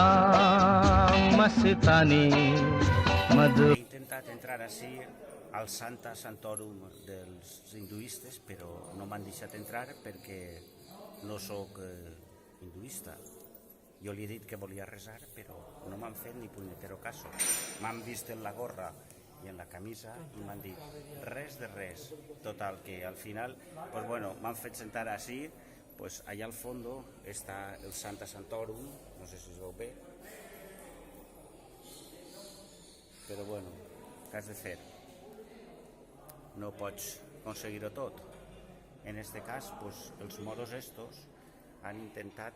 शाम मस्तानी He intentat entrar així al Santa Santorum dels hinduistes, però no m'han deixat entrar perquè no sóc hinduista. Jo li he dit que volia resar, però no m'han fet ni punyetero caso. M'han vist en la gorra i en la camisa i m'han dit res de res. Total, que al final, pues bueno, m'han fet sentar així, pues allà al fondo està el Santa Santorum, no sé si es veu bé, però bueno, què has de fer? No pots aconseguir-ho tot. En este cas, pues, els moros estos han intentat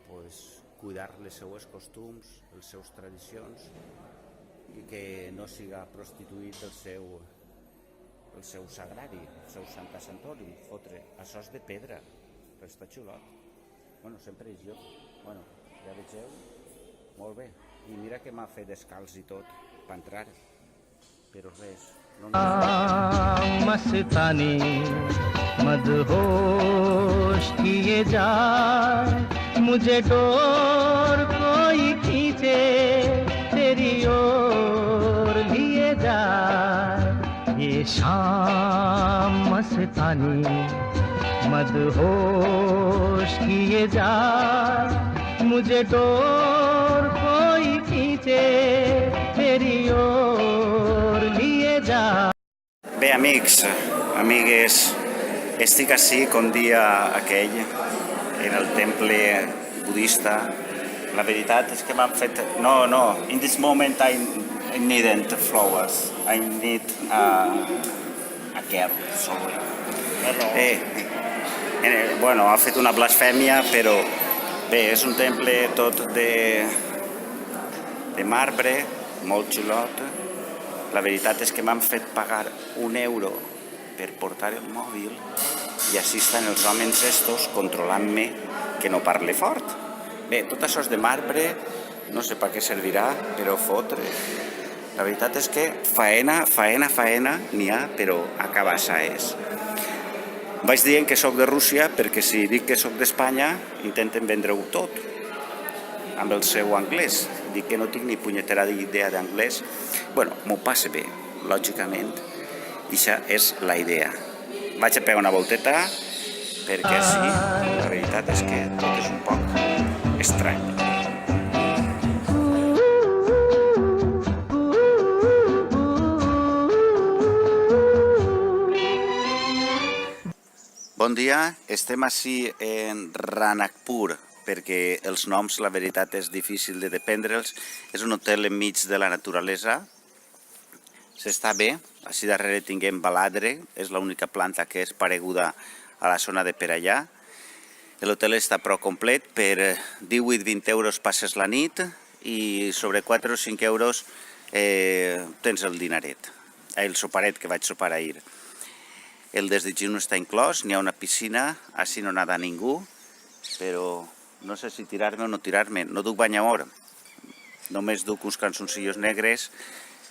pues, cuidar les seues costums, les seues tradicions i que no siga prostituït el seu sagrari, el seu Santa Santorum, fotre. Això és de pedra, però està xulot. Bueno, sempre és jo. Bueno, ja vegeu, molt bé. I mira que m'ha fet descalç i tot per entrar, però res. मस्तानी मदहोश किए जाए मुझे डोर कोई खींचे तेरी ओर लिए जाए ये शाम मस्तानी मदहोश किए जाए मुझे डोर कोई खींचे तेरी ओर लिए जाए. Bé, amics, amigues, estic ací com dia aquell, en el temple budista. La veritat és que m'han fet... No, in this moment I needn't flowers. I need a girl, sorry. Bueno, ha fet una blasfèmia, però bé, és un temple tot de marbre, molt xulot. La veritat és que m'han fet pagar €1 per portar el mòbil i així estan els homes estos controlant-me que no parle fort. Bé, tot això és de marbre, no sé per què servirà, però fotre. La veritat és que faena n'hi ha, però a cabassaes. Vaig dient que sóc de Rússia perquè si dic que sóc d'Espanya intenten vendre-ho tot amb el seu anglès. Dic que no tinc ni punyetera idea d'anglès. Bueno, m'ho passe bé, lògicament. I això és la idea. Vaig a pegar una volteta perquè així la veritat és que tot és un poc estrany. Bon dia, estem ací en Ranakpur, perquè els noms, la veritat, és difícil de dependre'ls. És un hotel enmig de la naturalesa. S'està bé. Així darrere tinguem baladre, és l'única planta que és pareguda a la zona de per allà. L'hotel està prou complet. Per 18-20 euros passes la nit i sobre 4 o 5 euros tens el dinaret, el soparet que vaig sopar ahir. El desdejuni està inclòs, n'hi ha una piscina, així no nada ningú, però no sé si tirar-me o no tirar-me. No duc banyamor, només duc uns calçoncillos negres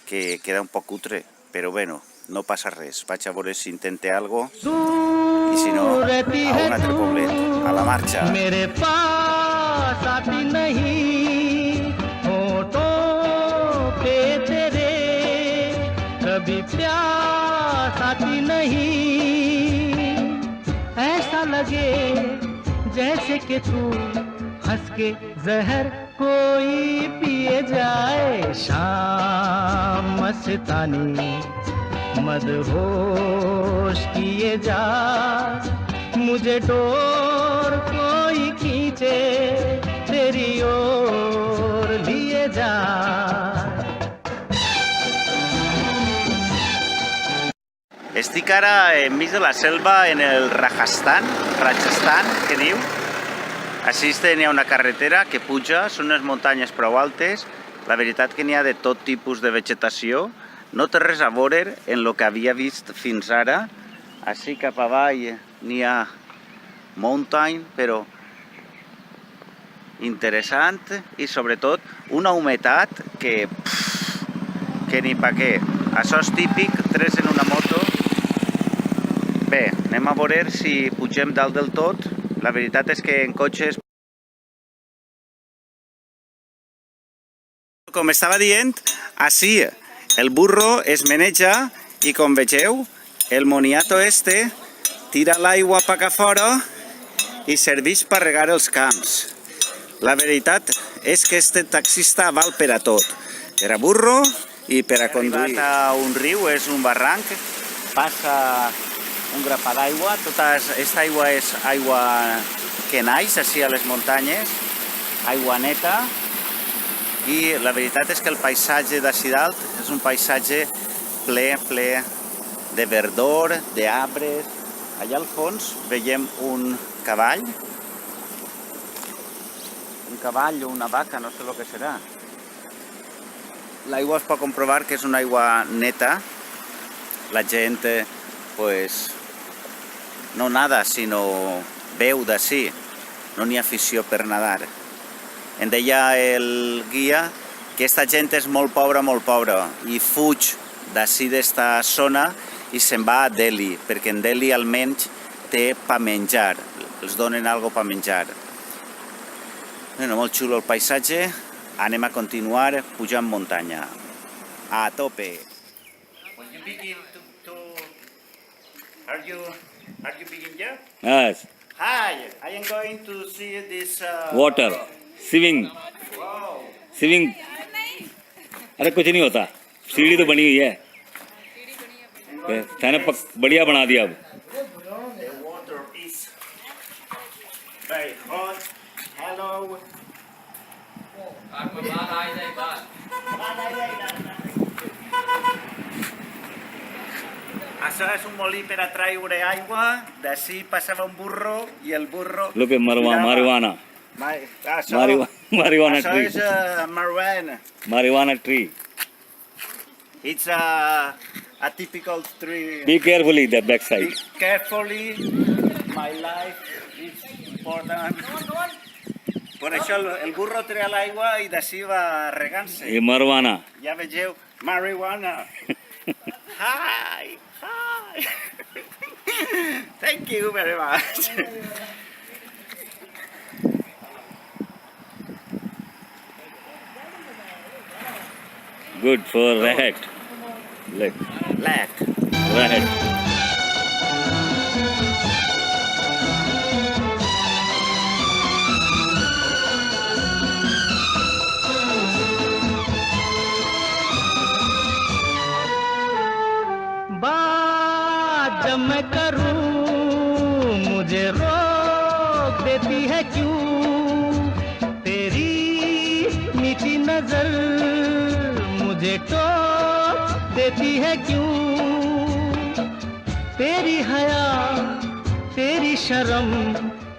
que queda un poc cutre, però bueno, no passa res. Vaig a veure si intente algo i si no, a un altre poblet, a la marxa. मेरे पास आती नहीं होठों पे तेरे कभी प्यास आती नहीं ऐसा लगे जैसे कि तू हंस के जहर कोई पिए जाए शाम मस्तानी मदहोश किए जा मुझे डोर कोई खींचे तेरी ओर लिए जा. Estic ara enmig de la selva en el Rajasthan, que diu. Així n'hi ha una carretera que puja, són unes muntanyes prou altes. La veritat que n'hi ha de tot tipus de vegetació. No té res a veure en el que havia vist fins ara. Així cap avall n'hi ha mountain, però interessant i sobretot una humitat que ni pa què. Això és típic, 3 en una moto. Bé, anem a veure si pugem dalt del tot. La veritat és que en cotxes Com estava dient, així el burro es meneja i com vegeu, el moniato este tira l'aigua pa que fora i serveix per regar els camps. La veritat és que este taxista val per a tot, per a burro i per a conduir. Hem arribat a un riu, és un barranc, passa un grapà d'aigua, tota aquesta aigua és aigua que naix així a les muntanyes, aigua neta, i la veritat és que el paisatge d'ací dalt és un paisatge ple de verdor, d'arbres. Allà al fons veiem un cavall o una vaca, no sé el que serà. L'aigua es pot comprovar que és una aigua neta. La gent pues, no nada, sinó beu d'ací. No n'hi ha afició per nadar. Em deia el guia que aquesta gent és molt pobra, i fuig d'ací d'esta zona i se'n va a Delhi, perquè en Delhi almenys té pa menjar, els donen algo pa menjar. Bueno, molt xulo el paisatge, anem a continuar pujant muntanya. A tope! Are you begin here? Yes, Hi, I am going to see this... water, swimming, Wow! swimming. अरे कुछ नहीं होता, सीढ़ी तो बनी हुई है, मैंने बढ़िया बना दिया अब. The water is very hot. Hello. Això és un molí per a treure aigua. D'ací passava un burro i el burro... Lo que marijuana, marijuana Això tree, és marijuana. marijuana tree. It's a typical tree. Be carefully the back Be side. carefully. My life is important. Per això el burro treia l'aigua i d'ací va regant-se. ये marijuana. Ja vegeu, marijuana. Hi, hi. Thank you very much. Good for rat. Leg, Lat. rat. बात जब मैं करूं मुझे रोक देती है क्यों तेरी मीठी नजर मुझे टोक देती है क्यों तेरी हया तेरी शर्म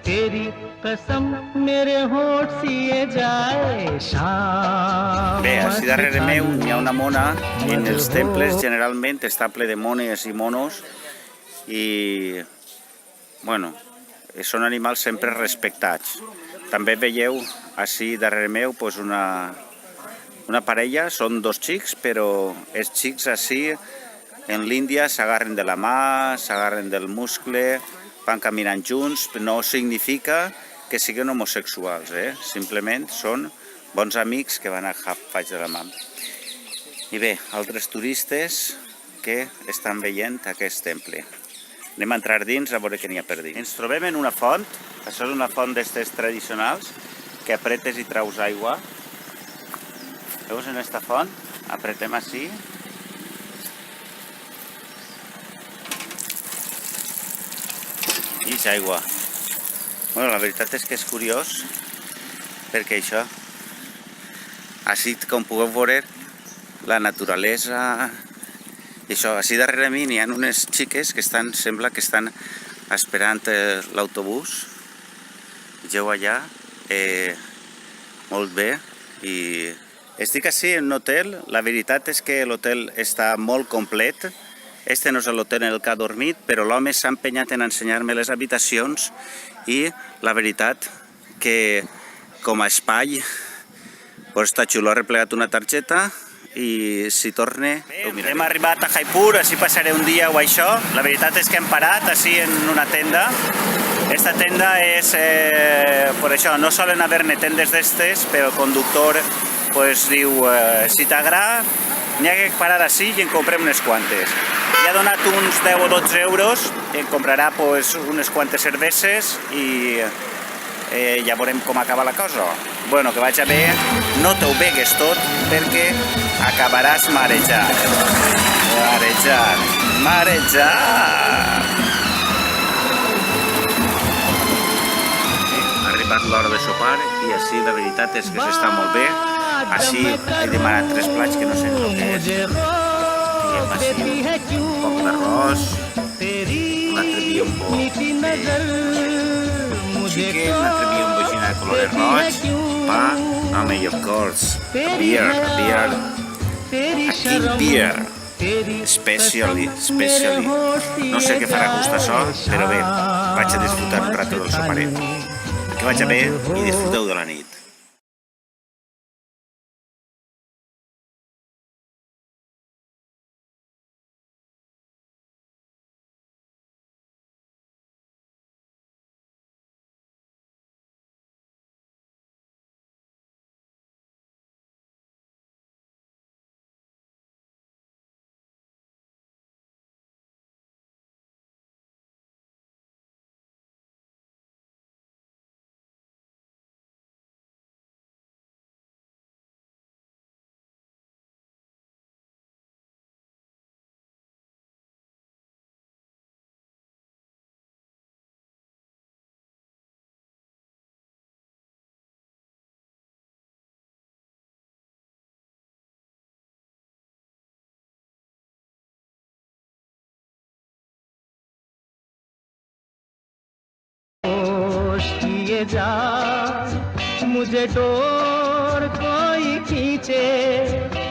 तेरी कसम मेरे होठ सिए जाए शाम Bé, així darrere meu hi ha una mona. En els temples generalment està ple de mones i monos i, bueno, són animals sempre respectats. També veieu així darrere meu pues, una parella, són dos xics, però els xics així en l'Índia s'agarren de la mà, s'agarren del muscle, van caminant junts, no significa que siguin homosexuals, simplement són bons amics que van agafats de la mà. I bé, altres turistes que estan veient aquest temple. Anem a entrar dins a veure què n'hi ha per dins. Ens trobem en una font, això és una font d'estes tradicionals, que apretes i traus aigua. Veus en esta font? Apretem així. I és aigua. Bueno, la veritat és que és curiós, perquè això, així com pugueu veure, la naturalesa, i això, així darrere mi n'hi ha unes xiques que estan, sembla que estan esperant l'autobús. Vegeu allà, molt bé, i estic així en un hotel, la veritat és que l'hotel està molt complet. Este no és l'hotel en el que ha dormit, però l'home s'ha empenyat en ensenyar-me les habitacions i la veritat que com a espai pues, està xulo, ha replegat una targeta i si torne... Hem arribat a Jaipur, així passaré un dia o això. La veritat és que hem parat així en una tenda. Esta tenda és, per això, no solen haver-ne tendes d'estes, però el conductor pues diu, si t'agrada, n'hi ha que parar així i en comprem unes quantes. I ha donat uns 10 o 12 euros, en comprarà pues, unes quantes cerveses i ja veurem com acaba la cosa. Bueno, que vaig a bé, no t'ho begues tot perquè acabaràs marejat. Marejat, marejat. Ha arribat l'hora de sopar i així la veritat és que s'està molt bé. Així he demanat 3 plats que no sé el que és. Diguem així, un poc d'arròs, un altre biombo chicken, un altre biombo de color roig, pa, home, i of course, a beer, a king beer, especially. No sé què farà gust això, però bé, vaig a disfrutar un rato del soparet. Que vaig a bé i disfruteu de la nit. किए जा मुझे डोर कोई खींचे